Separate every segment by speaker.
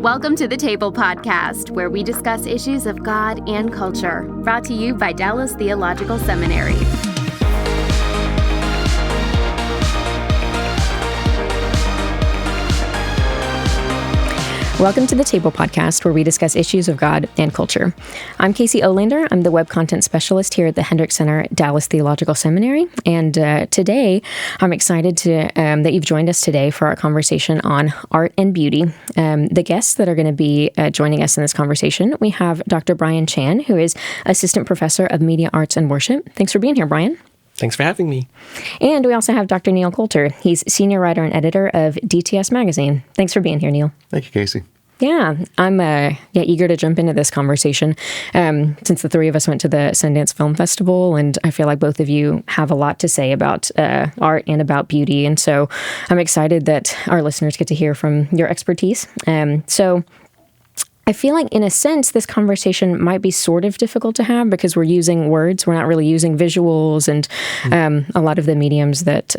Speaker 1: Welcome to the Table Podcast, where we discuss issues of God and culture, brought to you by Dallas Theological Seminary.
Speaker 2: Welcome to the Table Podcast, where we discuss issues of God and culture. I'm Kasey Olander. I'm the Web Content Specialist here at the Hendrick Center at Dallas Theological Seminary. And today, I'm excited that you've joined us today for our conversation on art and beauty. The guests that are going to be joining us in this conversation, we have Dr. Brian Chan, who is Assistant Professor of Media Arts and Worship. Thanks for being here, Brian.
Speaker 3: Thanks for having me.
Speaker 2: And we also have Dr. Neil Coulter. He's Senior Writer and Editor of DTS Magazine. Thanks for being here, Neil.
Speaker 4: Thank you, Kasey.
Speaker 2: Yeah, I'm eager to jump into this conversation since the three of us went to the Sundance Film Festival, and I feel like both of you have a lot to say about art and about beauty, and so I'm excited that our listeners get to hear from your expertise. So I feel like, in a sense, this conversation might be sort of difficult to have because we're using words. We're not really using visuals and a lot of the mediums that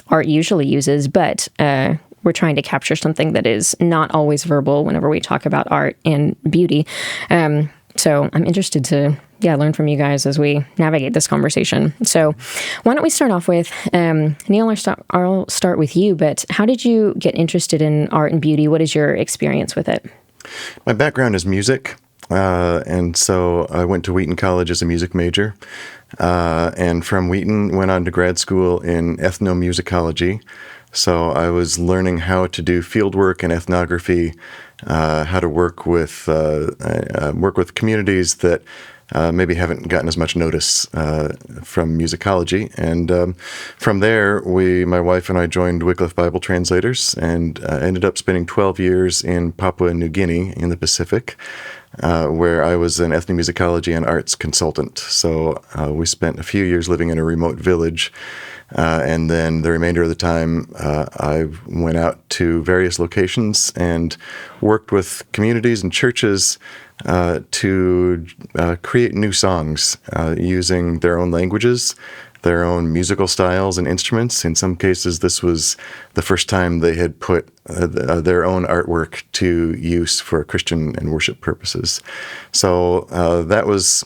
Speaker 2: art usually uses, but we're trying to capture something that is not always verbal whenever we talk about art and beauty. So I'm interested to learn from you guys as we navigate this conversation. So why don't we start off with, Neil, I'll start with you, but how did you get interested in art and beauty? What is your experience with it?
Speaker 4: My background is music, and so I went to Wheaton College as a music major, and from Wheaton went on to grad school in ethnomusicology. So I was learning how to do field work and ethnography, how to work with communities that maybe haven't gotten as much notice from musicology. And from there, my wife and I joined Wycliffe Bible Translators and ended up spending 12 years in Papua New Guinea in the Pacific, where I was an ethnomusicology and arts consultant. So we spent a few years living in a remote village. And then the remainder of the time, I went out to various locations and worked with communities and churches to create new songs using their own languages, their own musical styles and instruments. In some cases, this was the first time they had put their own artwork to use for Christian and worship purposes. So that was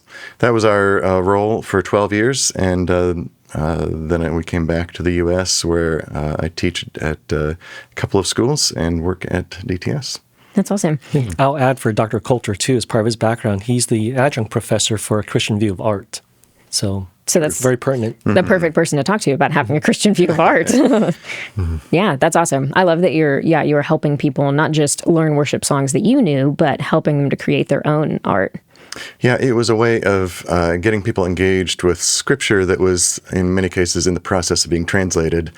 Speaker 4: our role for 12 years, and then we came back to the U.S., where I teach at a couple of schools and work at DTS.
Speaker 2: That's awesome.
Speaker 3: I'll add for Dr. Coulter, too, as part of his background, he's the adjunct professor for a Christian view of art. So that's very pertinent.
Speaker 2: The perfect person to talk to about having a Christian view of art. Yeah, that's awesome. I love that you're helping people not just learn worship songs that you knew, but helping them to create their own art.
Speaker 4: Yeah, it was a way of getting people engaged with Scripture that was, in many cases, in the process of being translated.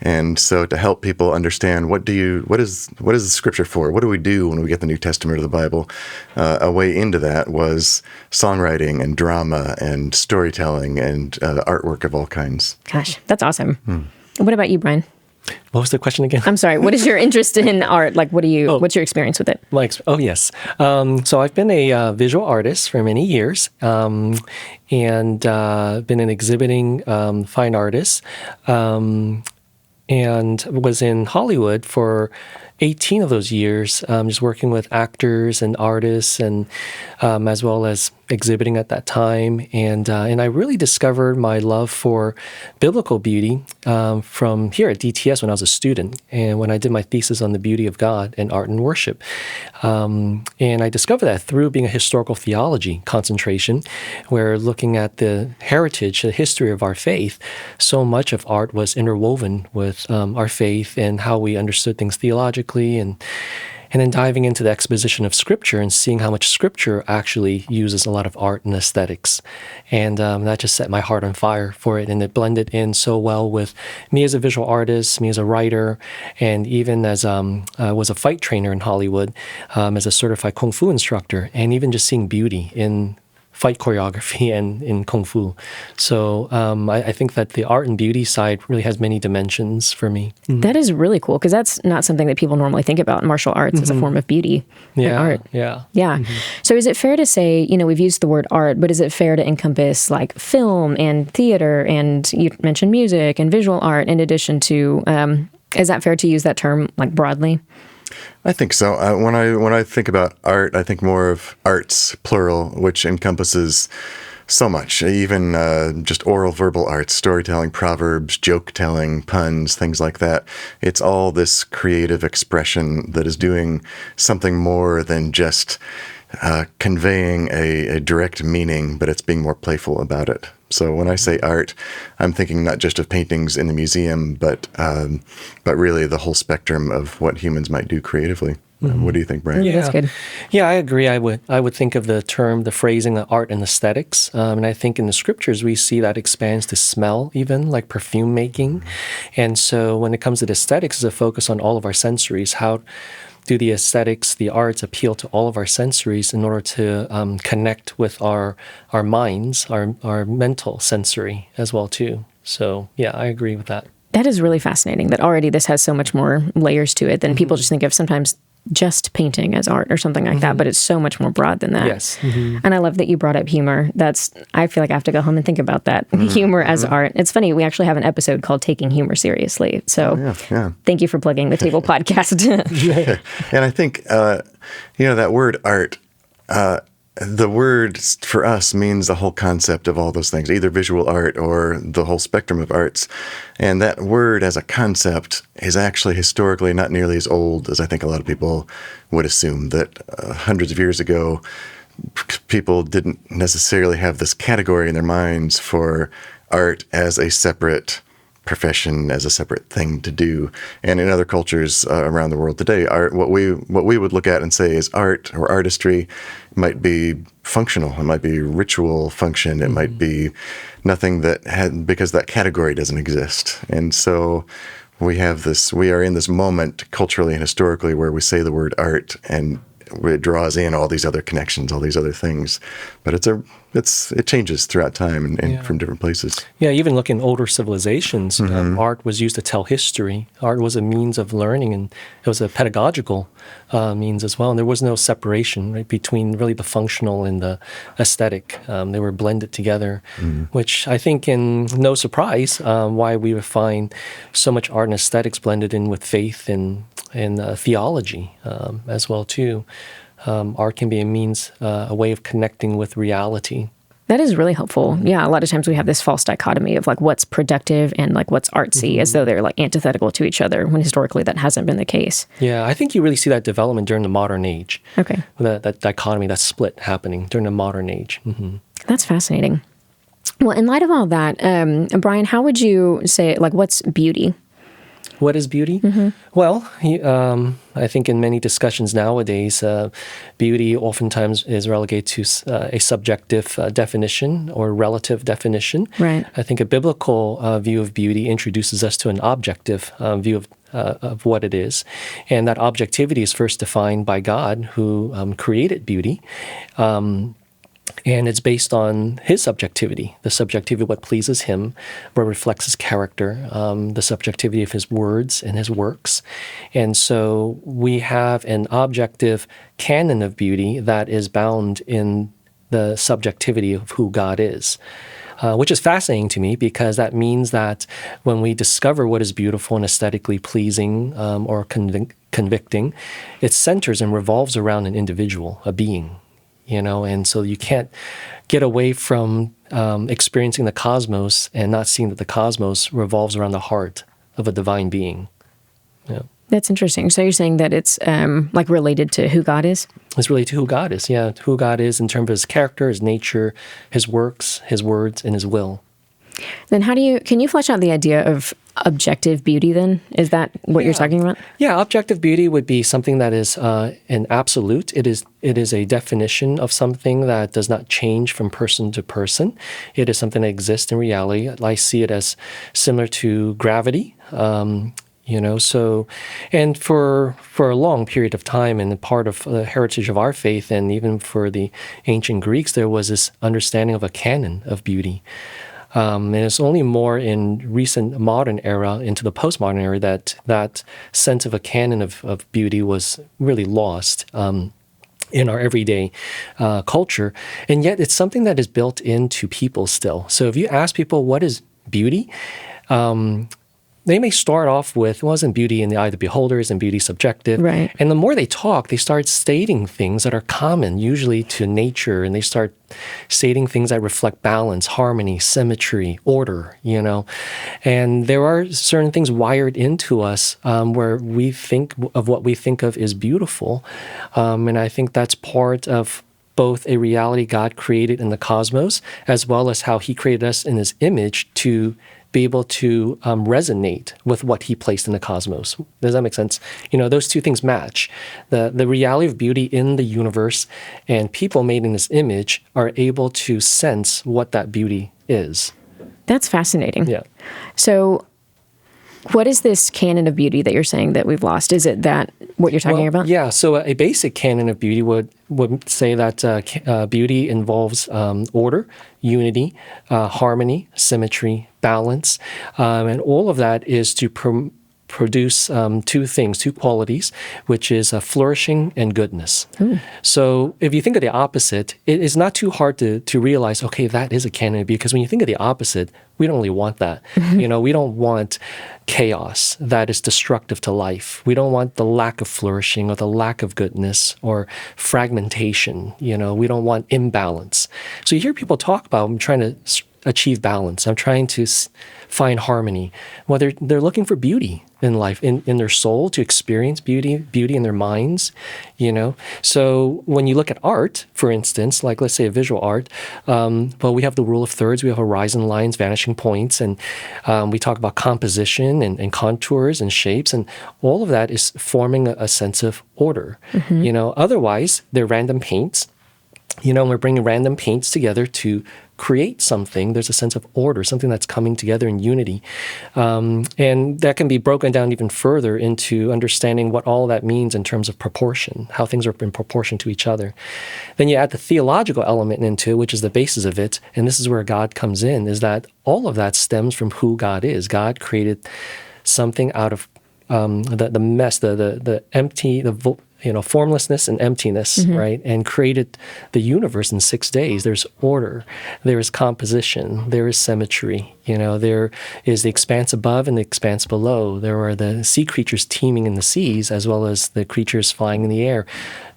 Speaker 4: And so to help people understand what is the Scripture for? What do we do when we get the New Testament or the Bible? A way into that was songwriting and drama and storytelling and artwork of all kinds.
Speaker 2: Gosh, that's awesome. What about you, Brian?
Speaker 3: What was the question again?
Speaker 2: I'm sorry. What is your interest in art? Like, what's your experience with it?
Speaker 3: Yes. So I've been a visual artist for many years, and been an exhibiting fine artist, and was in Hollywood for 18 of those years, just working with actors and artists, and as well as exhibiting at that time. And I really discovered my love for biblical beauty from here at DTS when I was a student, and when I did my thesis on the beauty of God and art and worship. And I discovered that through being a historical theology concentration, where looking at the heritage, the history of our faith, so much of art was interwoven with our faith and how we understood things theologically, and then diving into the exposition of Scripture and seeing how much Scripture actually uses a lot of art and aesthetics. And that just set my heart on fire for it. And it blended in so well with me as a visual artist, me as a writer, and even as I was a fight trainer in Hollywood, as a certified Kung Fu instructor, and even just seeing beauty in fight choreography and in Kung Fu. So I think that the art and beauty side really has many dimensions for me.
Speaker 2: That is really cool, because that's not something that people normally think about martial arts as a form of beauty and art.
Speaker 3: Yeah.
Speaker 2: So is it fair to say, we've used the word art, but is it fair to encompass like film and theater, and you mentioned music and visual art in addition to, is that fair to use that term like broadly?
Speaker 4: I think so. When I think about art, I think more of arts, plural, which encompasses so much, even just oral verbal arts, storytelling, proverbs, joke telling, puns, things like that. It's all this creative expression that is doing something more than just conveying a direct meaning, but it's being more playful about it. So when I say art, I'm thinking not just of paintings in the museum, but really the whole spectrum of what humans might do creatively. What do you think, Brian?
Speaker 2: Yeah, that's good.
Speaker 3: Yeah, I agree. I would think of the phrasing of art and aesthetics. And I think in the scriptures, we see that expands to smell, even like perfume making. And so when it comes to the aesthetics, it's a focus on all of our sensories. How do the aesthetics, the arts appeal to all of our sensories in order to connect with our minds, our mental sensory as well, too. So, yeah, I agree with that.
Speaker 2: That is really fascinating that already this has so much more layers to it than people just think of sometimes just painting as art or something like that, but it's so much more broad than that.
Speaker 3: Yes.
Speaker 2: And I love that you brought up humor. I feel like I have to go home and think about that. Humor as art. It's funny, we actually have an episode called Taking Humor Seriously. So thank you for plugging the Table podcast.
Speaker 4: And I think, that word art, the word for us means the whole concept of all those things, either visual art or the whole spectrum of arts. And that word as a concept is actually historically not nearly as old as I think a lot of people would assume, that hundreds of years ago, people didn't necessarily have this category in their minds for art as a separate profession, as a separate thing to do. And in other cultures around the world today, art, what we would look at and say is art or artistry might be functional. It might be ritual function. It might be nothing because that category doesn't exist. And so we are in this moment culturally and historically where we say the word art and it draws in all these other connections, all these other things. But it changes throughout time and from different places.
Speaker 3: Yeah, even looking at older civilizations, art was used to tell history. Art was a means of learning, and it was a pedagogical means as well. And there was no separation between really the functional and the aesthetic. They were blended together, which I think, in no surprise, why we would find so much art and aesthetics blended in with faith and theology as well too. Art can be a means, a way of connecting with reality.
Speaker 2: That is really helpful. Yeah, a lot of times we have this false dichotomy of like what's productive and like what's artsy, as though they're like antithetical to each other, when historically that hasn't been the case.
Speaker 3: Yeah, I think you really see that development during the modern age.
Speaker 2: Okay.
Speaker 3: That dichotomy, that split happening during the modern age.
Speaker 2: That's fascinating. Well, in light of all that, Brian, how would you say, like, what's beauty?
Speaker 3: What is beauty? Well, I think in many discussions nowadays, beauty oftentimes is relegated to a subjective definition or relative definition.
Speaker 2: Right.
Speaker 3: I think a biblical view of beauty introduces us to an objective view of what it is. And that objectivity is first defined by God, who created beauty. And it's based on his subjectivity, the subjectivity of what pleases him, what reflects his character, the subjectivity of his words and his works. And so we have an objective canon of beauty that is bound in the subjectivity of who God is, which is fascinating to me, because that means that when we discover what is beautiful and aesthetically pleasing or convicting, it centers and revolves around an individual, a being. And so you can't get away from experiencing the cosmos and not seeing that the cosmos revolves around the heart of a divine being. Yeah.
Speaker 2: That's interesting. So you're saying that it's like related to who God is?
Speaker 3: It's related to who God is, yeah. Who God is in terms of his character, his nature, his works, his words, and his will.
Speaker 2: Then can you flesh out the idea of objective beauty then? Is that what you're talking about?
Speaker 3: Yeah, objective beauty would be something that is an absolute. It is a definition of something that does not change from person to person. It is something that exists in reality. I see it as similar to gravity. So, and for a long period of time, and part of the heritage of our faith, and even for the ancient Greeks, there was this understanding of a canon of beauty. And it's only more in recent modern era, into the postmodern era, that sense of a canon of beauty was really lost in our everyday culture. And yet it's something that is built into people still. So if you ask people, what is beauty? they may start off with, well, isn't beauty in the eye of the beholder, isn't beauty subjective?
Speaker 2: Right.
Speaker 3: And the more they talk, they start stating things that are common, usually to nature, and they start stating things that reflect balance, harmony, symmetry, order, And there are certain things wired into us where we think of what we think of as beautiful. And I think that's part of both a reality God created in the cosmos, as well as how he created us in his image to be able to resonate with what he placed in the cosmos. Does that make sense? Those two things match. The reality of beauty in the universe and people made in this image are able to sense what that beauty is.
Speaker 2: That's fascinating.
Speaker 3: Yeah.
Speaker 2: So what is this canon of beauty that you're saying that we've lost? Is it that what you're talking about?
Speaker 3: Yeah. So a basic canon of beauty would say that beauty involves order, unity, harmony, symmetry, balance, and all of that is to produce two qualities, which is flourishing and goodness. Ooh. So if you think of the opposite, it is not too hard to realize, okay, that is a canon of beauty, because when you think of the opposite, we don't really want that. We don't want chaos that is destructive to life. We don't want the lack of flourishing or the lack of goodness or fragmentation. We don't want imbalance. So you hear people talk about, I'm trying to achieve balance. I'm trying to find harmony. Well, they're looking for beauty in life, in their soul, to experience beauty in their minds, So when you look at art, for instance, like let's say a visual art, we have the rule of thirds, we have horizon lines, vanishing points, and we talk about composition and contours and shapes, and all of that is forming a sense of order. Otherwise, they're random paints. We're bringing random paints together to create something. There's a sense of order, something that's coming together in unity. And that can be broken down even further into understanding what all that means in terms of proportion, how things are in proportion to each other. Then you add the theological element into it, which is the basis of it, and this is where God comes in, is that all of that stems from who God is. God created something out of the mess, the empty, formlessness and emptiness, right? And created the universe in 6 days. There's order, there is composition, there is symmetry. There is the expanse above and the expanse below. There are the sea creatures teeming in the seas, as well as the creatures flying in the air.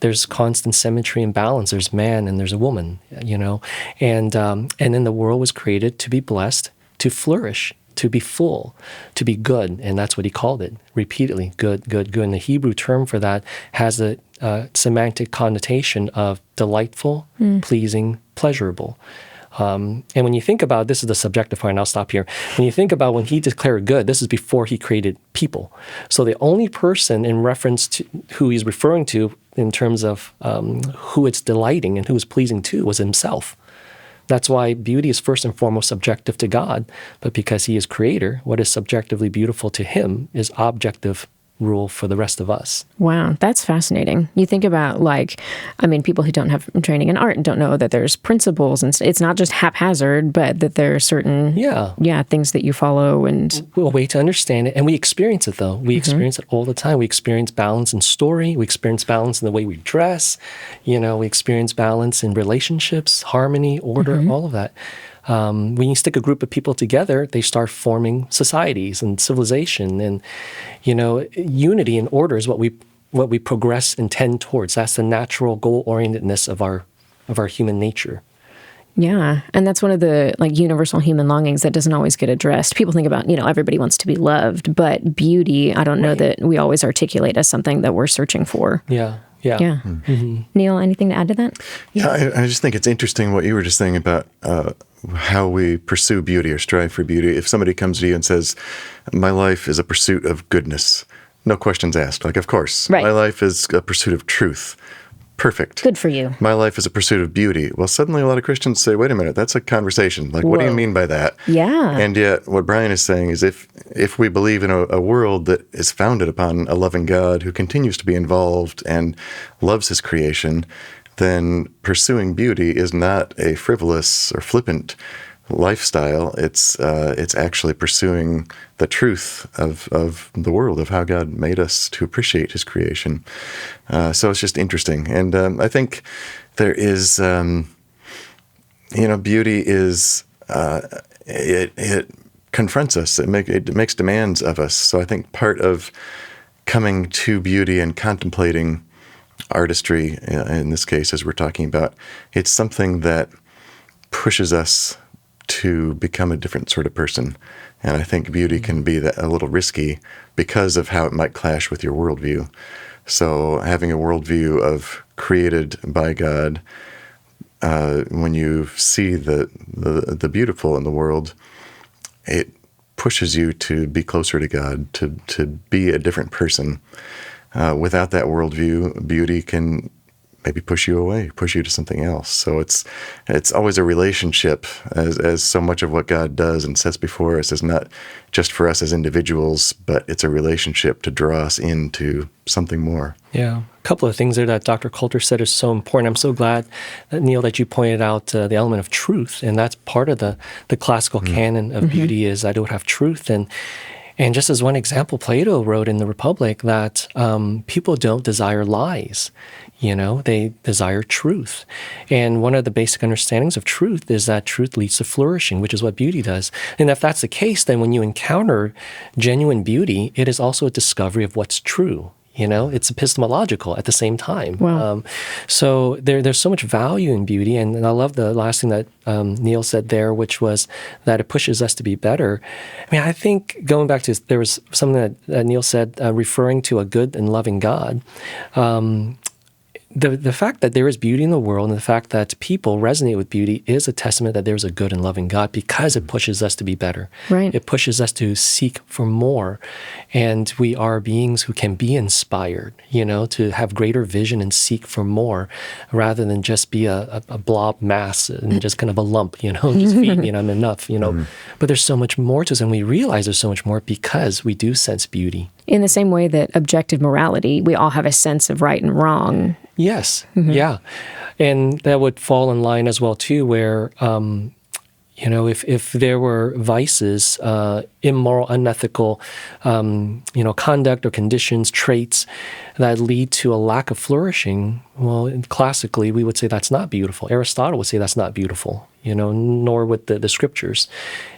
Speaker 3: There's constant symmetry and balance. There's man and there's a woman, And then the world was created to be blessed, to flourish, to be full, to be good, and that's what he called it repeatedly, good, good, good. And the Hebrew term for that has a semantic connotation of delightful, pleasing, pleasurable. And when you think about, this is the subjective part, and I'll stop here. When you think about when he declared good, this is before he created people. So the only person in reference to who he's referring to in terms of who it's delighting and who it's pleasing to was himself. That's why beauty is first and foremost subjective to God, but because he is creator, what is subjectively beautiful to him is objective rule for the rest of us.
Speaker 2: Wow, that's fascinating. You think about people who don't have training in art and don't know that there's principles, and it's not just haphazard, but that there are certain things that you follow. And
Speaker 3: a way to understand it, and we experience it though. We experience it all the time. We experience balance in story. We experience balance in the way we dress. We experience balance in relationships, harmony, order, all of that. When you stick a group of people together, they start forming societies and civilization, and unity and order is what we progress and tend towards. That's the natural goal-orientedness of our human nature.
Speaker 2: Yeah, and that's one of the universal human longings that doesn't always get addressed. People think about, everybody wants to be loved, but beauty, I don't know that we always articulate as something that we're searching for.
Speaker 3: Yeah.
Speaker 2: Neil, anything to add to that?
Speaker 4: Yeah, I just think it's interesting what you were just saying about how we pursue beauty or strive for beauty. If somebody comes to you and says, my life is a pursuit of goodness, no questions asked. Of course.
Speaker 2: Right.
Speaker 4: My life is a pursuit of truth. Perfect.
Speaker 2: Good for you.
Speaker 4: My life is a pursuit of beauty. Well, suddenly a lot of Christians say, wait a minute, that's a conversation. What do you mean by that?
Speaker 2: Yeah.
Speaker 4: And yet what Brian is saying is if we believe in a world that is founded upon a loving God who continues to be involved and loves his creation, then pursuing beauty is not a frivolous or flippant lifestyle. It's actually pursuing the truth of the world, of how God made us to appreciate his creation. So it's just interesting. And I think there is, beauty is, it confronts us. It makes demands of us. So I think part of coming to beauty and contemplating artistry, in this case, as we're talking about, it's something that pushes us to become a different sort of person. And I think beauty can be a little risky because of how it might clash with your worldview. So having a worldview of created by God, when you see the beautiful in the world, it pushes you to be closer to God, to be a different person. Without that worldview, beauty can maybe push you away, push you to something else. So it's always a relationship, as so much of what God does and sets before us is not just for us as individuals, but it's a relationship to draw us into something more.
Speaker 3: Yeah. A couple of things there that Dr. Coulter said is so important. I'm so glad, Neil, that you pointed out the element of truth, and that's part of the classical canon of beauty is that it would have truth. And just as one example, Plato wrote in the Republic that people don't desire lies. They desire truth. And one of the basic understandings of truth is that truth leads to flourishing, which is what beauty does. And if that's the case, then when you encounter genuine beauty, it is also a discovery of what's true. It's epistemological at the same time.
Speaker 2: Wow.
Speaker 3: So there's so much value in beauty. And I love the last thing that Neil said there, which was that it pushes us to be better. I mean, I think going back to, there was something that Neil said, referring to a good and loving God. The fact that there is beauty in the world and the fact that people resonate with beauty is a testament that there's a good and loving God because it pushes us to be better.
Speaker 2: Right.
Speaker 3: It pushes us to seek for more. And we are beings who can be inspired, to have greater vision and seek for more rather than just be a blob mass and just kind of a lump, just feed me and I'm enough, But there's so much more to us, and we realize there's so much more because we do sense beauty.
Speaker 2: In the same way that objective morality, we all have a sense of right and wrong.
Speaker 3: Yes. Yeah. And that would fall in line as well, too, where, if there were vices, immoral, unethical, conduct or conditions, traits that lead to a lack of flourishing, well, classically, we would say that's not beautiful. Aristotle would say that's not beautiful, nor would the scriptures.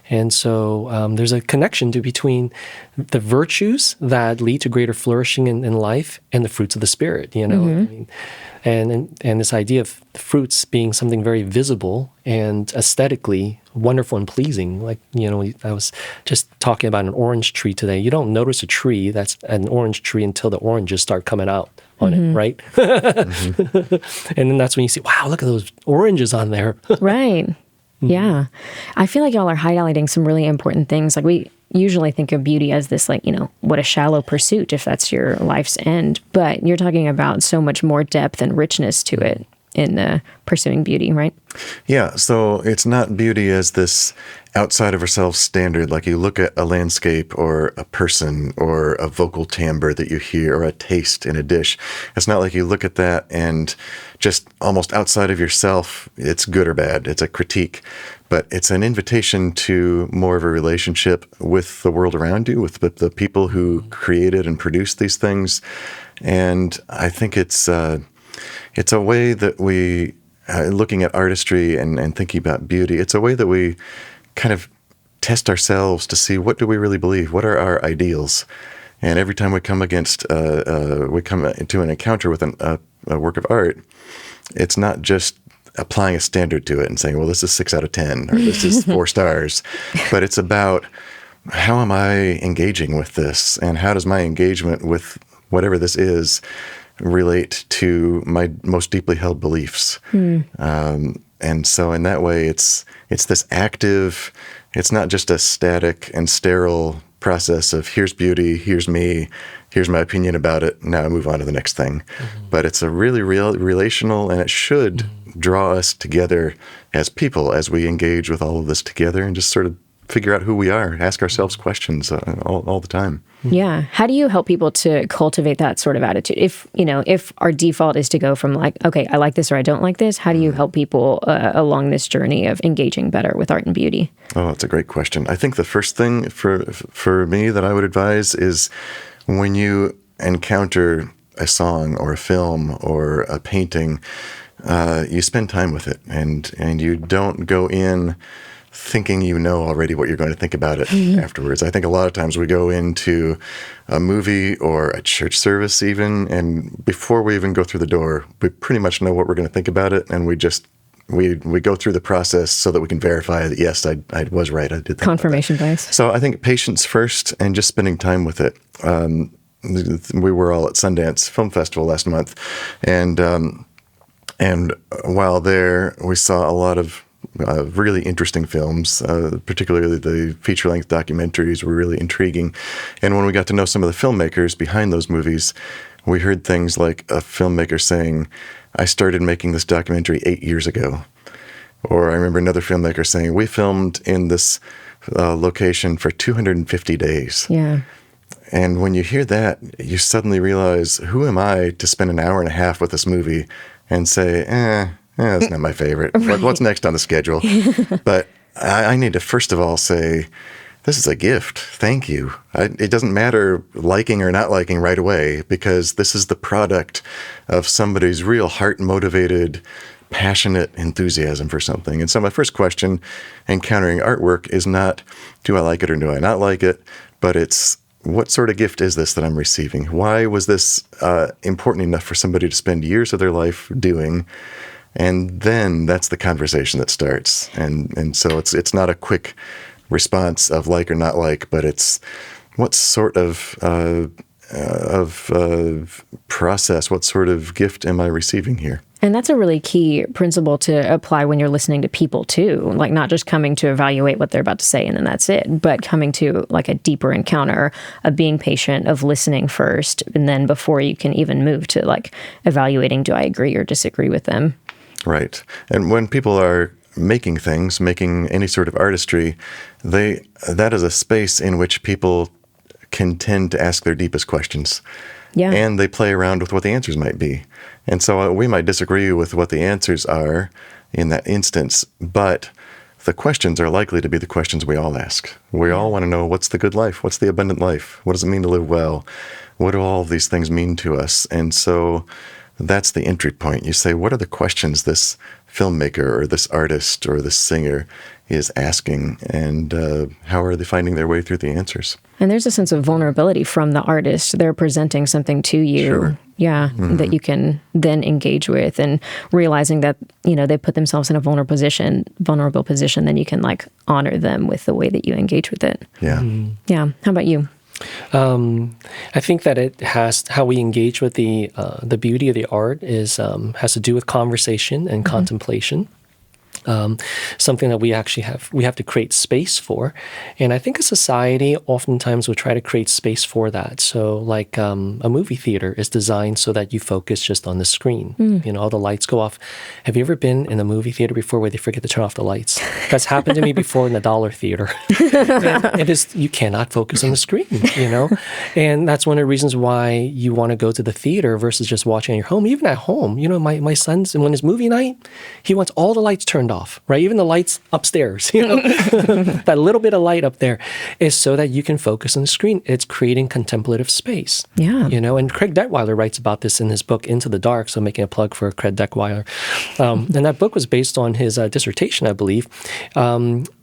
Speaker 3: And so there's a connection between the virtues that lead to greater flourishing in life and the fruits of the Spirit, I mean, and this idea of fruits being something very visible and aesthetically wonderful and pleasing. Like, I was just talking about an orange tree today. You don't notice a tree that's an orange tree until the oranges start coming out on it, right? And then that's when you see, wow, look at those oranges on there.
Speaker 2: Right. Yeah. I feel like y'all are highlighting some really important things. Like, we usually think of beauty as this, what a shallow pursuit if that's your life's end. But you're talking about so much more depth and richness to it in pursuing beauty, right?
Speaker 4: Yeah. So it's not beauty as this outside of ourselves standard. Like you look at a landscape or a person or a vocal timbre that you hear or a taste in a dish. It's not like you look at that and just almost outside of yourself, it's good or bad. It's a critique. But it's an invitation to more of a relationship with the world around you, with the people who created and produced these things. And I think it's a way that we, looking at artistry and thinking about beauty, it's a way that we kind of test ourselves to see, what do we really believe? What are our ideals? And every time we come into an encounter with a work of art, it's not just applying a standard to it and saying, well, this is 6 out of 10, or this is 4 stars. But it's about, how am I engaging with this? And how does my engagement with whatever this is relate to my most deeply held beliefs? And so in that way, it's this active, it's not just a static and sterile process of here's beauty, here's me, here's my opinion about it, now I move on to the next thing. But it's a really real relational, and it should draw us together as people as we engage with all of this together and just sort of figure out who we are, ask ourselves questions all the time.
Speaker 2: Yeah. How do you help people to cultivate that sort of attitude? If our default is to go from okay, I like this or I don't like this, how do you help people along this journey of engaging better with art and beauty?
Speaker 4: Oh, that's a great question. I think the first thing for me that I would advise is, when you encounter a song or a film or a painting, you spend time with it, and you don't go in thinking you know already what you're going to think about it afterwards. I think a lot of times we go into a movie or a church service even, and before we even go through the door, we pretty much know what we're going to think about it, and we go through the process so that we can verify that, yes, I was right. I did think
Speaker 2: Confirmation bias.
Speaker 4: So I think patience first and just spending time with it. We were all at Sundance Film Festival last month, and while there, we saw a lot of really interesting films, particularly the feature-length documentaries were really intriguing. And when we got to know some of the filmmakers behind those movies, we heard things like a filmmaker saying, I started making this documentary 8 years ago. Or I remember another filmmaker saying, we filmed in this location for 250 days.
Speaker 2: Yeah.
Speaker 4: And when you hear that, you suddenly realize, who am I to spend an hour and a half with this movie and say, that's not my favorite. What's next on the schedule? But I need to first of all say, this is a gift. Thank you. It doesn't matter liking or not liking right away, because this is the product of somebody's real heart-motivated, passionate enthusiasm for something. And so my first question encountering artwork is not, do I like it or do I not like it? But it's, what sort of gift is this that I'm receiving? Why was this important enough for somebody to spend years of their life doing? And then that's the conversation that starts. And so it's not a quick response of like or not like, but it's what sort of process, what sort of gift am I receiving here?
Speaker 2: And that's a really key principle to apply when you're listening to people too, like not just coming to evaluate what they're about to say and then that's it, but coming to like a deeper encounter of being patient, of listening first, and then before you can even move to like evaluating, do I agree or disagree with them?
Speaker 4: Right. And when people are making things, making any sort of artistry, that is a space in which people can tend to ask their deepest questions.
Speaker 2: Yeah.
Speaker 4: And they play around with what the answers might be. And so we might disagree with what the answers are in that instance, but the questions are likely to be the questions we all ask. We all want to know, what's the good life? What's the abundant life? What does it mean to live well? What do all of these things mean to us? And so that's the entry point. You say, what are the questions this filmmaker or this artist or this singer is asking, and how are they finding their way through the answers?
Speaker 2: And there's a sense of vulnerability from the artist. They're presenting something to you,
Speaker 4: Sure.
Speaker 2: Yeah, that you can then engage with, and realizing that, they put themselves in a vulnerable position, then you can like honor them with the way that you engage with it.
Speaker 4: Yeah.
Speaker 2: Yeah. How about you?
Speaker 3: I think that it has, how we engage with the beauty of the art is has to do with conversation and contemplation. Something that we have to create space for. And I think a society oftentimes will try to create space for that. So like a movie theater is designed so that you focus just on the screen. All the lights go off. Have you ever been in a movie theater before where they forget to turn off the lights? That's happened to me before in the Dollar Theater. It is, you cannot focus on the screen, And that's one of the reasons why you want to go to the theater versus just watching at your home. Even at home, my son's, when it's movie night, he wants all the lights turned off, right? Even the lights upstairs, that little bit of light up there is so that you can focus on the screen. It's creating contemplative space.
Speaker 2: Yeah.
Speaker 3: And Craig Detweiler writes about this in his book, Into the Dark. So making a plug for Craig Detweiler. And that book was based on his dissertation, I believe,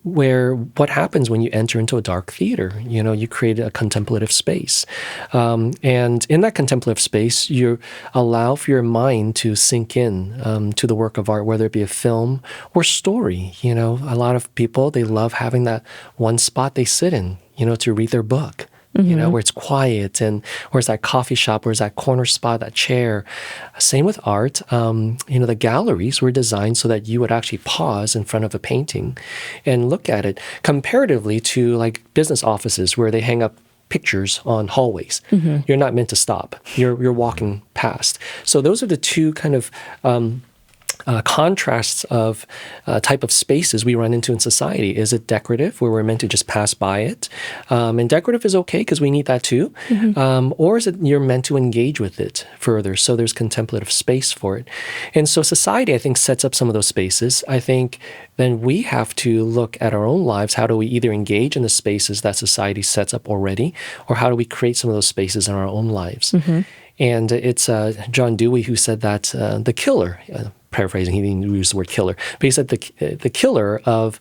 Speaker 3: where what happens when you enter into a dark theater, you create a contemplative space. And in that contemplative space, you allow for your mind to sink in to the work of art, whether it be a film or story. A lot of people, they love having that one spot they sit in, to read their book. Where it's quiet, and where's that coffee shop, where's that corner spot, that chair. Same with art. The galleries were designed so that you would actually pause in front of a painting and look at it, comparatively to like business offices where they hang up pictures on hallways. You're not meant to stop. You're walking past. So those are the two kind of contrasts of type of spaces we run into in society. Is it decorative, where we're meant to just pass by it? And decorative is okay because we need that too. Or is it you're meant to engage with it further? So there's contemplative space for it. And so society, I think, sets up some of those spaces. I think then we have to look at our own lives. How do we either engage in the spaces that society sets up already, or how do we create some of those spaces in our own lives? And it's John Dewey who said that the killer, paraphrasing, he didn't use the word killer, but he said the killer of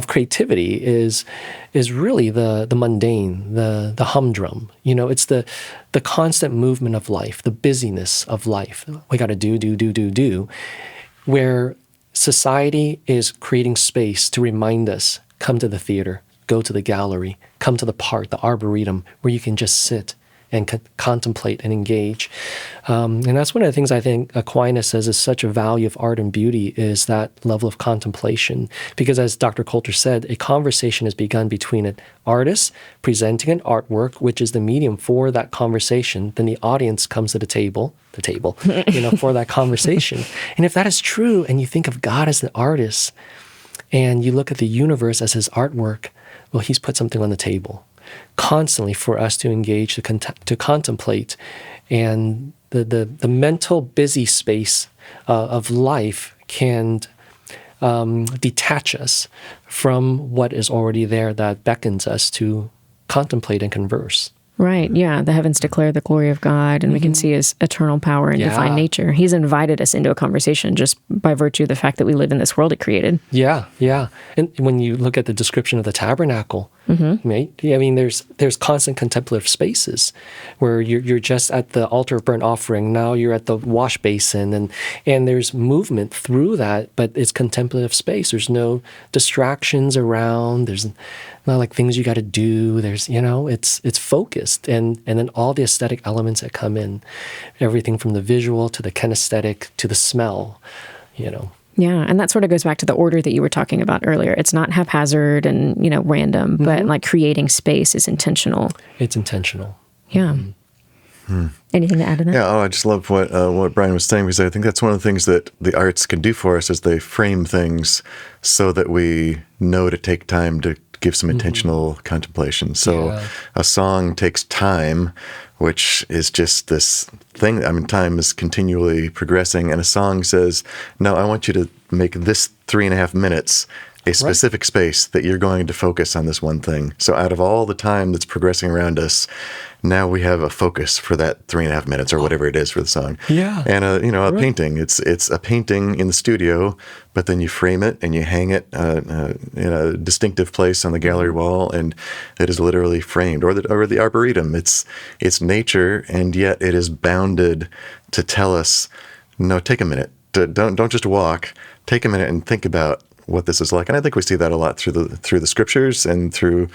Speaker 3: creativity is really the mundane, the humdrum. It's the constant movement of life, the busyness of life. We got to do, where society is creating space to remind us, come to the theater, go to the gallery, come to the park, the arboretum, where you can just sit and contemplate and engage. And that's one of the things I think Aquinas says is such a value of art and beauty, is that level of contemplation. Because as Dr. Coulter said, a conversation is begun between an artist presenting an artwork, which is the medium for that conversation. Then the audience comes to the table, for that conversation. And if that is true, and you think of God as the artist, and you look at the universe as his artwork, well, he's put something on the table constantly for us to engage, to contemplate. And the mental busy space of life can detach us from what is already there that beckons us to contemplate and converse.
Speaker 2: Right, yeah. The heavens declare the glory of God, and we can see his eternal power and divine nature. He's invited us into a conversation just by virtue of the fact that we live in this world it created.
Speaker 3: Yeah. And when you look at the description of the tabernacle, right? I mean, there's constant contemplative spaces where you're just at the altar of burnt offering. Now you're at the wash basin, and there's movement through that, but it's contemplative space. There's no distractions around. There's not like things you got to do. There's, it's focused, and then all the aesthetic elements that come in, everything from the visual to the kinesthetic to the smell,
Speaker 2: Yeah, and that sort of goes back to the order that you were talking about earlier. It's not haphazard and, random, but like creating space is intentional.
Speaker 3: It's intentional.
Speaker 2: Yeah. Anything to add to that?
Speaker 4: Yeah, I just love what Brian was saying, because I think that's one of the things that the arts can do for us, is they frame things so that we know to take time to give some intentional contemplation. So a song takes time, which is just this thing. I mean, time is continually progressing, and a song says, no, I want you to make this 3.5 minutes a specific space that you're going to focus on this one thing. So out of all the time that's progressing around us, now we have a focus for that 3.5 minutes or whatever it is for the song.
Speaker 3: Yeah.
Speaker 4: And a painting, it's a painting in the studio, but then you frame it and you hang it in a distinctive place on the gallery wall, and it is literally framed. Or the arboretum, it's nature, and yet it is bounded to tell us, no, take a minute. Don't just walk. Take a minute and think about what this is like. And I think we see that a lot through the scriptures and through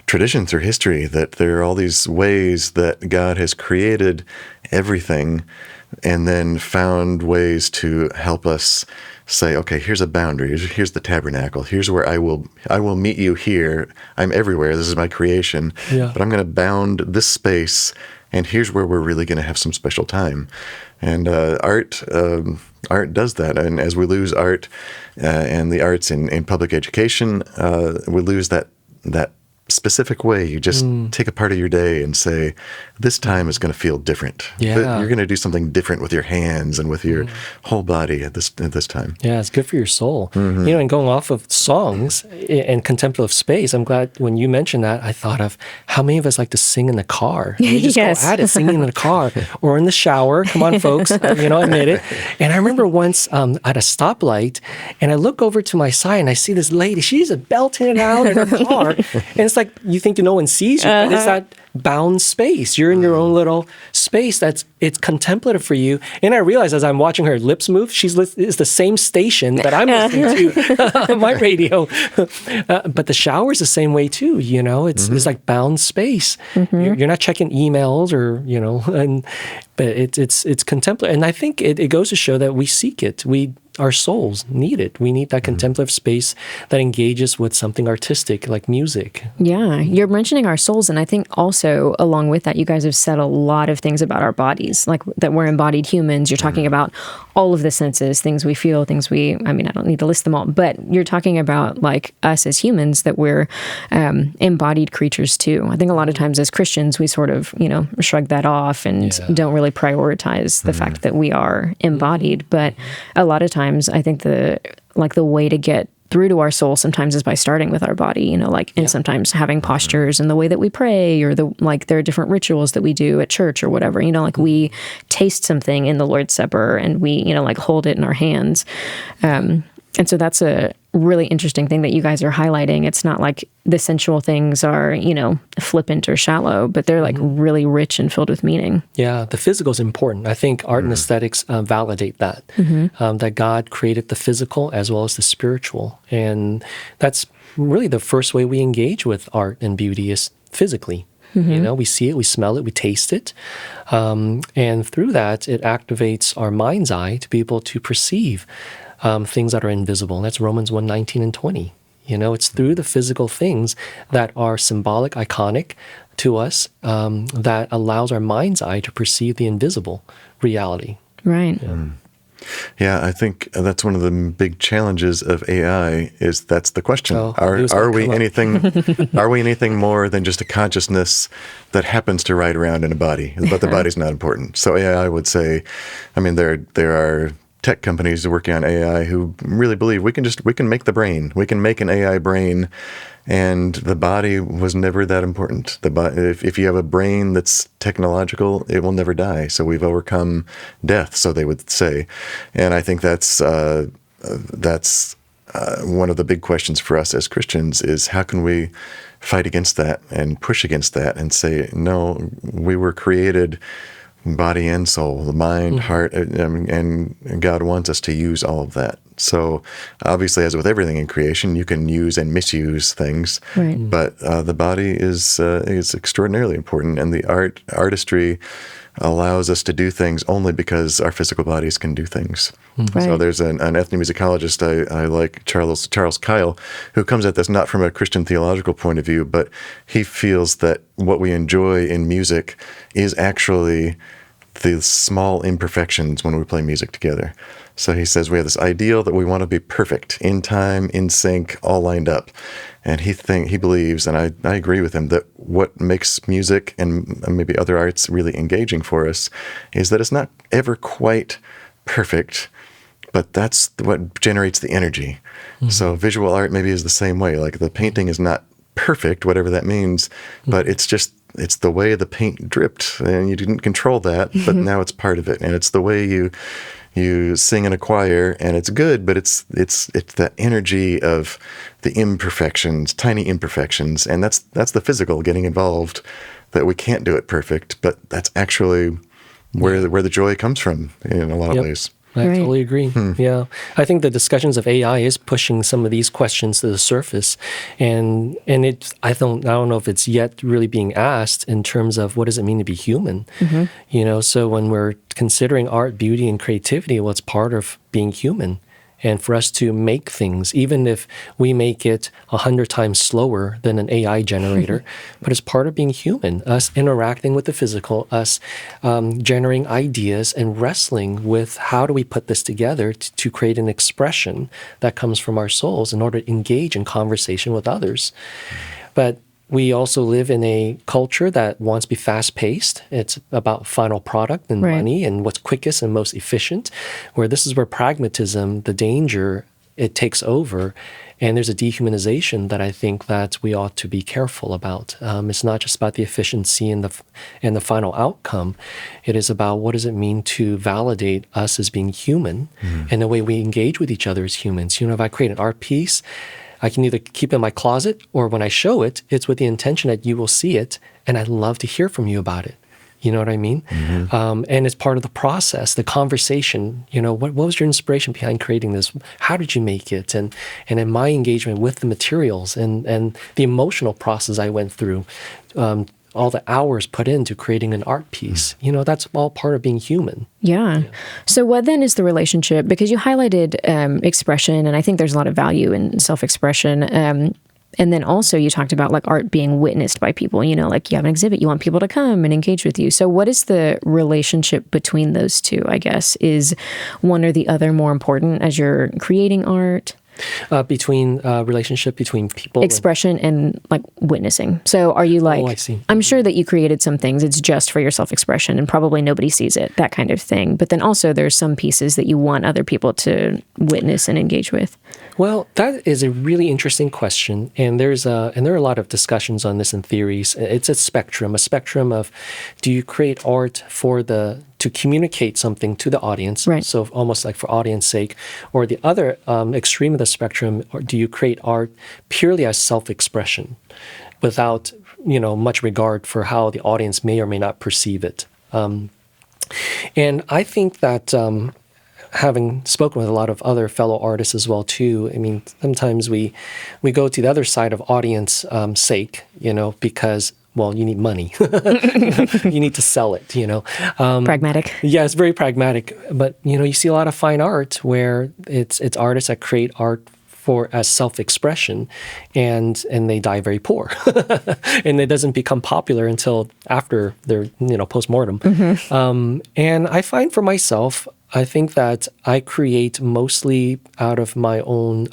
Speaker 4: tradition, through history, that there are all these ways that God has created everything and then found ways to help us say, okay, here's a boundary. Here's the tabernacle. Here's where I will meet you here. I'm everywhere. This is my creation. Yeah. But I'm going to bound this space, and here's where we're really going to have some special time. And art does that. And as we lose art and the arts in public education, we lose that specific way. You just take a part of your day and say, this time is going to feel different. Yeah. You're going to do something different with your hands and with your whole body at this time.
Speaker 3: Yeah, it's good for your soul. And going off of songs and contemplative space, I'm glad when you mentioned that, I thought of how many of us like to sing in the car. We just go at it, singing in the car or in the shower. Come on, folks, admit it. And I remember once at a stoplight, and I look over to my side and I see this lady. She's belting it out in her car. And it's like, you think no one sees you, but it's that bound space. You're in your own little space it's contemplative for you. And I realize as I'm watching her lips move, is the same station that I'm listening to on my radio. But the shower's the same way too, it's like bound space. You're not checking emails or, but it's contemplative. And I think it goes to show that we seek it. Our souls need it. We need that contemplative space that engages with something artistic like music.
Speaker 2: Yeah, you're mentioning our souls, and I think also along with that, you guys have said a lot of things about our bodies, like that we're embodied humans. You're talking about all of the senses, things we feel, I don't need to list them all, but you're talking about like us as humans, that we're embodied creatures too. I think a lot of times as Christians, we sort of, shrug that off and don't really prioritize the fact that we are embodied. But a lot of times I think the way to get through to our soul sometimes is by starting with our body, and sometimes having postures and the way that we pray, or there are different rituals that we do at church or whatever, we taste something in the Lord's Supper and we, hold it in our hands. And so that's a really interesting thing that you guys are highlighting. It's not like the sensual things are, flippant or shallow, but they're like really rich and filled with meaning.
Speaker 3: Yeah, the physical is important. I think art and aesthetics validate that, that God created the physical as well as the spiritual. And that's really the first way we engage with art and beauty is physically. We see it, we smell it, we taste it. And through that, it activates our mind's eye to be able to perceive things that are invisible. That's Romans 1:19 and 20. It's through the physical things that are symbolic, iconic to us, that allows our mind's eye to perceive the invisible reality.
Speaker 2: Right.
Speaker 4: Yeah, I think that's one of the big challenges of AI is that's the question. Are we anything more than just a consciousness that happens to ride around in a body, but the body's not important. So AI would say, there are tech companies working on AI who really believe we can make the brain. We can make an AI brain, and the body was never that important. If you have a brain that's technological, it will never die. So we've overcome death, so they would say. And I think that's one of the big questions for us as Christians is how can we fight against that and push against that and say, no, we were created body and soul, the mind, heart, and God wants us to use all of that. So obviously, as with everything in creation, you can use and misuse things,
Speaker 2: right.
Speaker 4: But the body is extraordinarily important, and the artistry allows us to do things only because our physical bodies can do things.
Speaker 2: Right.
Speaker 4: So there's an ethnomusicologist I like, Charles Kyle, who comes at this not from a Christian theological point of view, but he feels that what we enjoy in music is actually the small imperfections when we play music together. So he says we have this ideal that we want to be perfect, in time, in sync, all lined up. And he believes, and I agree with him, that what makes music and maybe other arts really engaging for us is that it's not ever quite perfect, but that's what generates the energy. So visual art maybe is the same way. Like the painting is not perfect, whatever that means, but it's the way the paint dripped, and you didn't control that, but now it's part of it. And it's the way you sing in a choir, and it's good, but it's that energy of the imperfections, tiny imperfections, and that's the physical getting involved. That we can't do it perfect, but that's actually where the joy comes from in a lot of ways.
Speaker 3: I totally agree. Yeah. I think the discussions of AI is pushing some of these questions to the surface. And I don't know if it's yet really being asked in terms of what does it mean to be human? So when we're considering art, beauty, and creativity, well, it's part of being human. And for us to make things, even if we make it 100 times slower than an AI generator, but it's part of being human, us interacting with the physical, us generating ideas and wrestling with how do we put this together to create an expression that comes from our souls in order to engage in conversation with others. But we also live in a culture that wants to be fast-paced. It's about final product and money and what's quickest and most efficient, where this is where pragmatism, the danger, it takes over. And there's a dehumanization that I think that we ought to be careful about. It's not just about the efficiency and the final outcome. It is about what does it mean to validate us as being human and the way we engage with each other as humans. If I create an art piece, I can either keep it in my closet, or when I show it, it's with the intention that you will see it, and I'd love to hear from you about it. You know what I mean? And it's part of the process, the conversation. What was your inspiration behind creating this? How did you make it? And in my engagement with the materials and the emotional process I went through, all the hours put into creating an art piece, that's all part of being human.
Speaker 2: Yeah. So what then is the relationship? Because you highlighted expression, and I think there's a lot of value in self-expression. And then also you talked about like art being witnessed by people, like you have an exhibit, you want people to come and engage with you. So what is the relationship between those two, I guess? Is one or the other more important as you're creating art?
Speaker 3: Between relationship between people.
Speaker 2: Expression and like witnessing. So are you like,
Speaker 3: I see.
Speaker 2: I'm sure that you created some things, it's just for your self-expression and probably nobody sees it, that kind of thing. But then also there's some pieces that you want other people to witness and engage with.
Speaker 3: Well, that is a really interesting question, and there are a lot of discussions on this in theories. It's a spectrum of, do you create art to communicate something to the audience,
Speaker 2: right.
Speaker 3: So almost like for audience sake, or the other extreme of the spectrum, or do you create art purely as self-expression, without much regard for how the audience may or may not perceive it? And I think that. Having spoken with a lot of other fellow artists as well too, I mean, sometimes we go to the other side of audience sake, because, well, you need money. You need to sell it,
Speaker 2: Pragmatic.
Speaker 3: Yeah, it's very pragmatic. But, you see a lot of fine art where it's artists that create art as self-expression, and they die very poor, and it doesn't become popular until after their post-mortem. Mm-hmm. And I find for myself, I think that I create mostly out of my own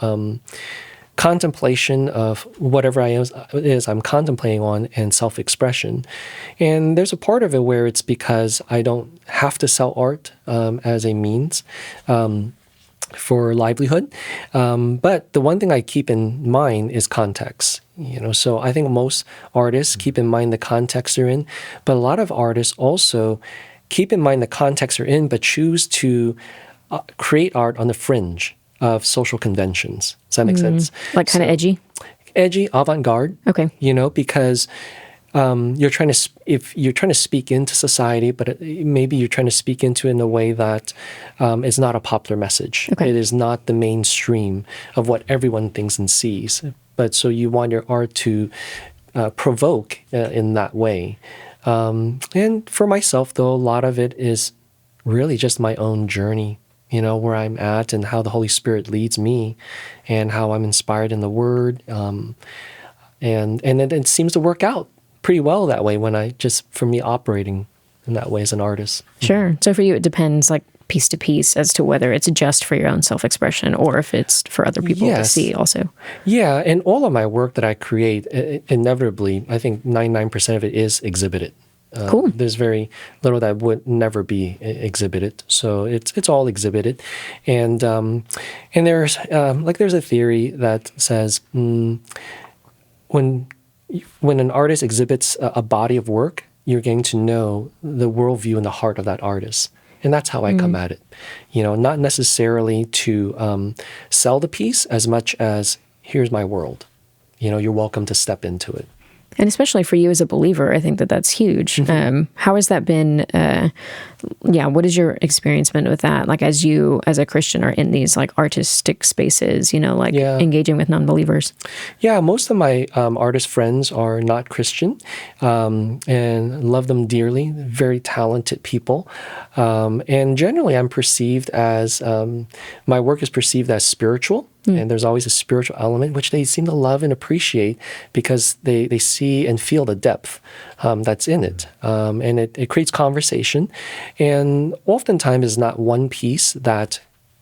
Speaker 3: contemplation of whatever it is I'm contemplating on, and self-expression. And there's a part of it where it's because I don't have to sell art as a means for livelihood. But the one thing I keep in mind is context. So I think most artists keep in mind the context they're in, but a lot of artists also keep in mind the context they're in, but choose to create art on the fringe of social conventions. Does that make sense?
Speaker 2: Like kind of edgy?
Speaker 3: Edgy, avant-garde.
Speaker 2: Okay.
Speaker 3: Because you're trying to speak into society, but maybe you're trying to speak into it in a way that is not a popular message.
Speaker 2: Okay.
Speaker 3: It is not the mainstream of what everyone thinks and sees. But so you want your art to provoke in that way. And for myself, though, a lot of it is really just my own journey, where I'm at and how the Holy Spirit leads me and how I'm inspired in the Word. And it seems to work out pretty well that way for me operating in that way as an artist.
Speaker 2: Sure. So for you, it depends like piece to piece as to whether it's just for your own self-expression or if it's for other people to see also.
Speaker 3: Yeah. And all of my work that I create, inevitably, I think 99% of it is exhibited.
Speaker 2: Cool.
Speaker 3: There's very little that would never be exhibited, so it's all exhibited, and there's there's a theory that says when an artist exhibits a body of work, you're getting to know the worldview and the heart of that artist, and that's how I come at it. Not necessarily to sell the piece as much as here's my world. You're welcome to step into it.
Speaker 2: And especially for you as a believer, I think that that's huge. Mm-hmm. How has that been? What has your experience been with that? Like as you, as a Christian, are in these like artistic spaces, engaging with non-believers. Yeah,
Speaker 3: most of my artist friends are not Christian, and love them dearly. Very talented people, and generally, I'm perceived as my work is perceived as spiritual. And there's always a spiritual element, which they seem to love and appreciate because they see and feel the depth that's in it. And it creates conversation. And oftentimes it's not one piece that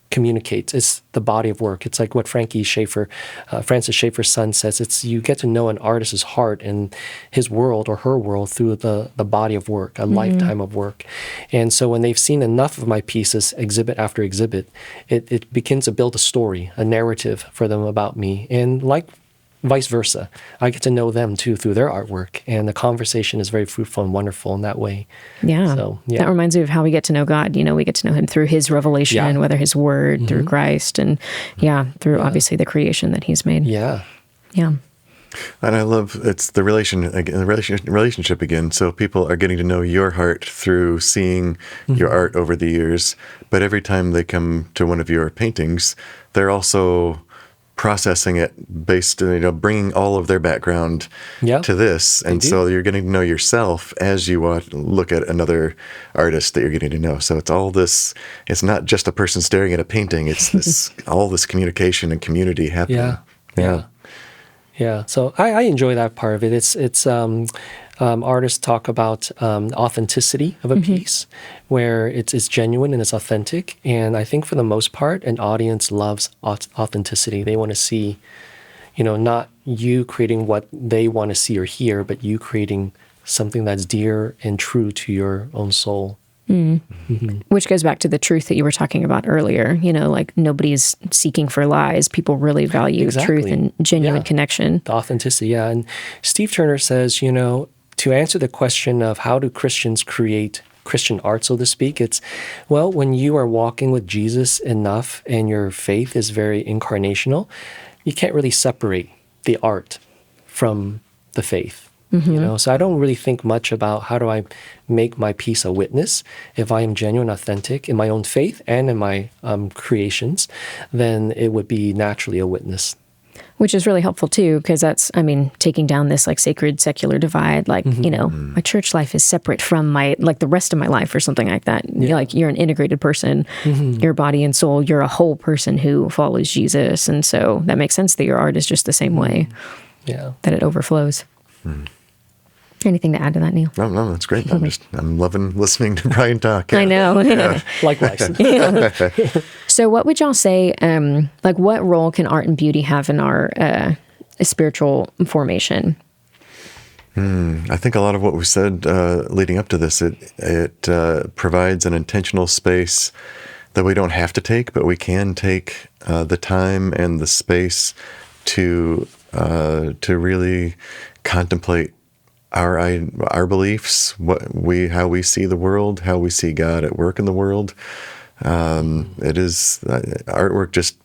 Speaker 3: communicates. It's the body of work. It's like what Francis Schaeffer's son says. It's you get to know an artist's heart and his world or her world through the body of work, a lifetime of work. And so when they've seen enough of my pieces, exhibit after exhibit, it begins to build a story, a narrative for them about me. And like vice versa, I get to know them too through their artwork, and the conversation is very fruitful and wonderful in that way. Yeah. So, that reminds me of how we get to know God. We get to know him through his revelation, whether his word, through Christ, and through obviously the creation that he's made. Yeah.
Speaker 4: And I love it's the relationship again. So people are getting to know your heart through seeing your art over the years. But every time they come to one of your paintings, they're also processing it based, bringing all of their background to this. And so you're getting to know yourself as you look at another artist that you're getting to know. So it's all this, it's not just a person staring at a painting. It's this, all this communication and community happening.
Speaker 3: Yeah. So I enjoy that part of it. It's artists talk about authenticity of a piece, where it's genuine and it's authentic. And I think for the most part, an audience loves authenticity. They want to see, not you creating what they want to see or hear, but you creating something that's dear and true to your own soul.
Speaker 2: Which goes back to the truth that you were talking about earlier. Like nobody's seeking for lies. People really value truth and genuine connection.
Speaker 3: The authenticity, yeah. And Steve Turner says, to answer the question of how do Christians create Christian art, so to speak, it's, well, when you are walking with Jesus enough and your faith is very incarnational, you can't really separate the art from the faith. So I don't really think much about how do I make my piece a witness. If I am genuine, authentic in my own faith and in my creations, then it would be naturally a witness.
Speaker 2: Which is really helpful too, because that's, taking down this like sacred secular divide, like, my church life is separate from my, like the rest of my life or something like that.
Speaker 3: Yeah.
Speaker 2: You're an integrated person, your body and soul, you're a whole person who follows Jesus. And so that makes sense that your art is just the same way, that it overflows. Anything to add to that, Neil?
Speaker 4: No, that's great. I'm loving listening to Brian talk.
Speaker 2: I know.
Speaker 3: Likewise.
Speaker 2: So what would y'all say, what role can art and beauty have in our spiritual formation?
Speaker 4: I think a lot of what we said leading up to this, it provides an intentional space that we don't have to take, but we can take the time and the space to really contemplate our beliefs, how we see the world, how we see God at work in the world. It is artwork just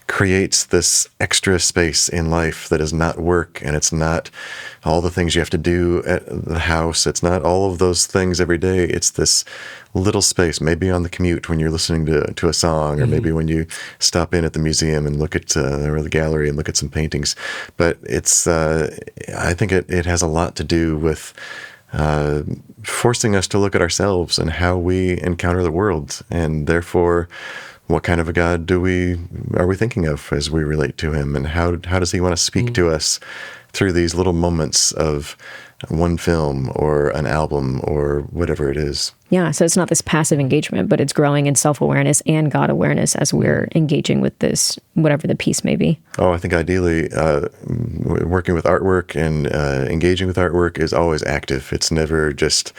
Speaker 4: creates this extra space in life that is not work, and it's not all the things you have to do at the house. It's not all of those things every day. It's this little space, maybe on the commute when you're listening to a song, or maybe when you stop in at the museum and look at or the gallery and look at some paintings. But it's I think it has a lot to do with forcing us to look at ourselves and how we encounter the world, and therefore what kind of a God are we thinking of as we relate to him, and how does he want to speak to us through these little moments of one film or an album or whatever it is.
Speaker 2: Yeah, so it's not this passive engagement, but it's growing in self-awareness and God awareness as we're engaging with this, whatever the piece may be.
Speaker 4: Oh, I think ideally working with artwork and engaging with artwork is always active. It's never just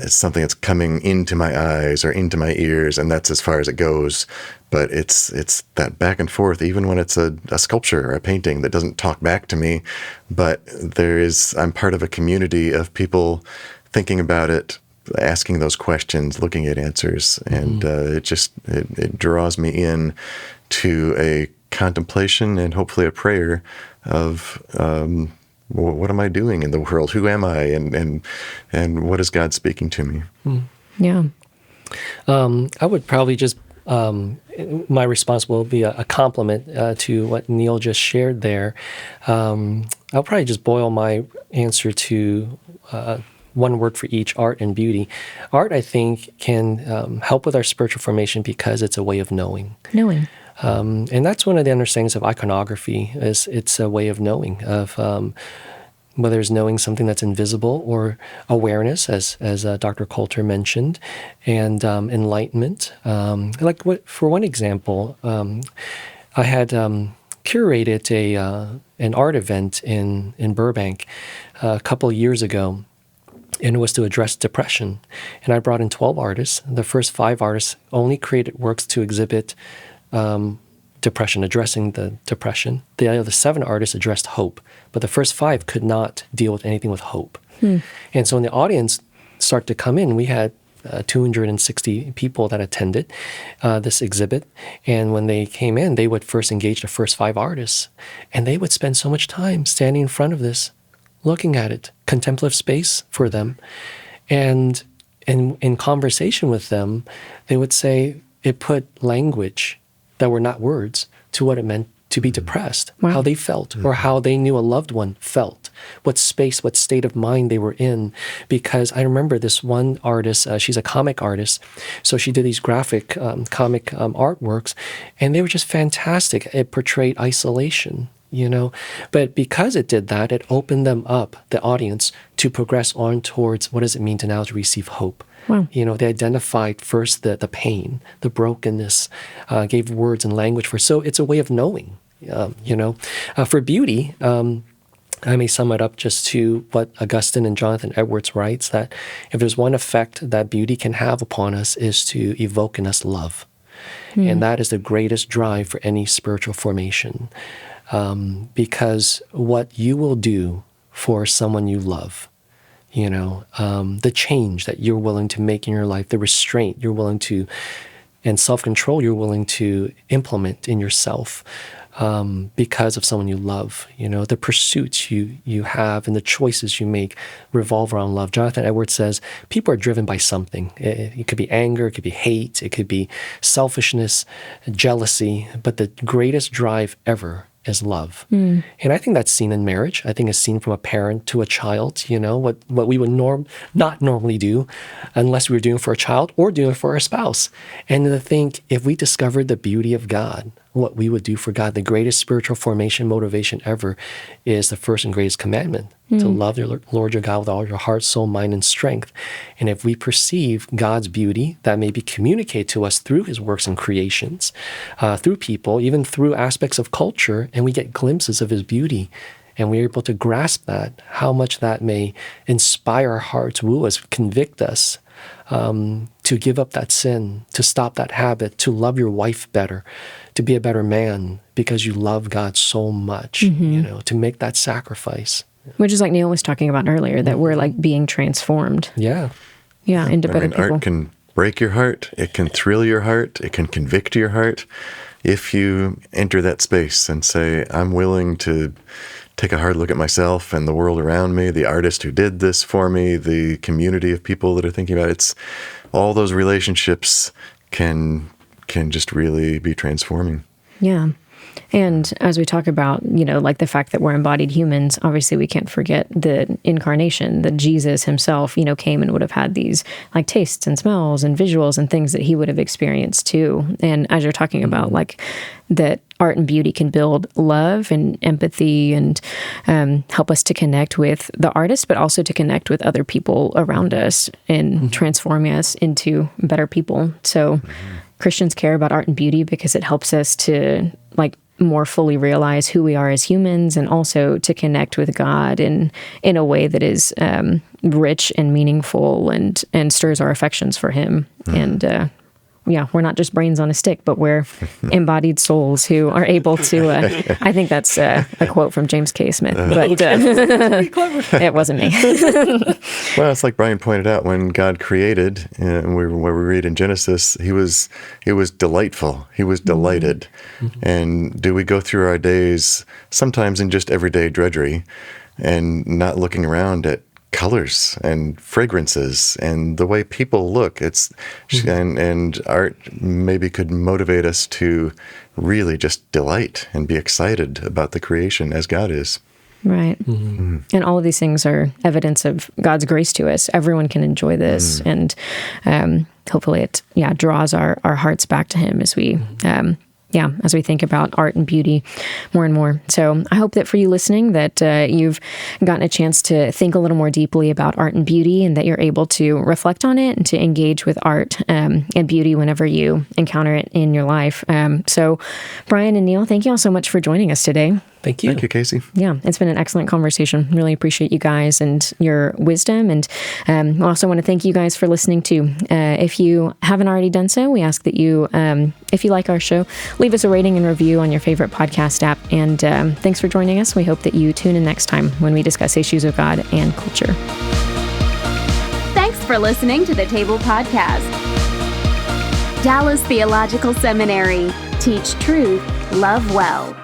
Speaker 4: something that's coming into my eyes or into my ears, and that's as far as it goes. But it's that back and forth, even when it's a sculpture or a painting that doesn't talk back to me, but I'm part of a community of people thinking about it, asking those questions, looking at answers, and it draws me in to a contemplation and hopefully a prayer of what am I doing in the world? Who am I? And what is God speaking to me?
Speaker 2: Yeah.
Speaker 3: I would probably just, my response will be a compliment to what Neil just shared there. I'll probably just boil my answer to one word for each: art and beauty. Art, I think, can help with our spiritual formation because it's a way of knowing. And that's one of the understandings of iconography, is it's a way of knowing, of whether it's knowing something that's invisible or awareness, as Dr. Coulter mentioned, and enlightenment. For one example, I had curated an art event in Burbank a couple of years ago, and it was to address depression. And I brought in 12 artists. The first 5 artists only created works to exhibit depression, addressing the depression. The other 7 artists addressed hope, but the first 5 could not deal with anything with hope. And so when the audience started to come in, we had 260 people that attended this exhibit. And when they came in, they would first engage the first 5 artists, and they would spend so much time standing in front of this, looking at it, contemplative space for them. And in conversation with them, they would say it put language that were not words to what it meant to be depressed, how they felt, or how they knew a loved one felt, what space, what state of mind they were in. Because I remember this one artist, she's a comic artist, so she did these graphic comic artworks, and they were just fantastic. It portrayed isolation But because it did that, it opened them up, the audience, to progress on towards what does it mean to now to receive hope.
Speaker 2: Wow.
Speaker 3: They identified first the pain, the brokenness, gave words and language for. So it's a way of knowing. For beauty, I may sum it up just to what Augustine and Jonathan Edwards writes, that if there's one effect that beauty can have upon us is to evoke in us love. And that is the greatest drive for any spiritual formation. Because what you will do for someone you love, the change that you're willing to make in your life, the restraint you're willing to, and self-control you're willing to implement in yourself, because of someone you love, the pursuits you have and the choices you make revolve around love. Jonathan Edwards says people are driven by something. It could be anger, it could be hate, it could be selfishness, jealousy, but the greatest drive ever is love. And I think that's seen in marriage. I think it's seen from a parent to a child, what we would not normally do unless we were doing it for a child or doing it for a spouse. And to think if we discovered the beauty of God, what we would do for God, the greatest spiritual formation motivation ever is the first and greatest commandment, to love your Lord your God with all your heart, soul, mind, and strength. And if we perceive God's beauty, that may be communicated to us through his works and creations, through people, even through aspects of culture, and we get glimpses of his beauty, and we're able to grasp that, how much that may inspire our hearts, woo us, convict us, to give up that sin, to stop that habit, to love your wife better, to be a better man because you love God so much, to make that sacrifice.
Speaker 2: Which is like Neil was talking about earlier, that we're like being transformed.
Speaker 3: Yeah.
Speaker 2: Yeah, into better people.
Speaker 4: Art can break your heart. It can thrill your heart. It can convict your heart. If you enter that space and say, I'm willing to take a hard look at myself and the world around me, the artist who did this for me, the community of people that are thinking about it, it's all those relationships can just really be transforming.
Speaker 2: Yeah. And as we talk about, like the fact that we're embodied humans, obviously we can't forget the incarnation, that Jesus himself, came and would have had these like tastes and smells and visuals and things that he would have experienced too. And as you're talking about like that art and beauty can build love and empathy and help us to connect with the artist, but also to connect with other people around us and transform us into better people. So Christians care about art and beauty because it helps us to like more fully realize who we are as humans, and also to connect with God in a way that is rich and meaningful and stirs our affections for him. And we're not just brains on a stick, but we're embodied souls who are able to, I think that's a quote from James K. Smith, but it wasn't me.
Speaker 4: Well, it's like Brian pointed out, when God created, where we read in Genesis, he was delightful. He was delighted. And do we go through our days sometimes in just everyday drudgery and not looking around at colors and fragrances and the way people look? And art maybe could motivate us to really just delight and be excited about the creation as God is.
Speaker 2: Right. And all of these things are evidence of God's grace to us. Everyone can enjoy this, and hopefully it draws our hearts back to him as we as we think about art and beauty more and more. So I hope that for you listening, that you've gotten a chance to think a little more deeply about art and beauty, and that you're able to reflect on it and to engage with art and beauty whenever you encounter it in your life. So Brian and Neil, thank you all so much for joining us today.
Speaker 3: Thank you.
Speaker 4: Thank you, Kasey.
Speaker 2: Yeah, it's been an excellent conversation. Really appreciate you guys and your wisdom. And I also want to thank you guys for listening too. If you haven't already done so, we ask that you, if you like our show, leave us a rating and review on your favorite podcast app. And thanks for joining us. We hope that you tune in next time when we discuss issues of God and culture.
Speaker 1: Thanks for listening to the Table Podcast. Dallas Theological Seminary. Teach truth, love well.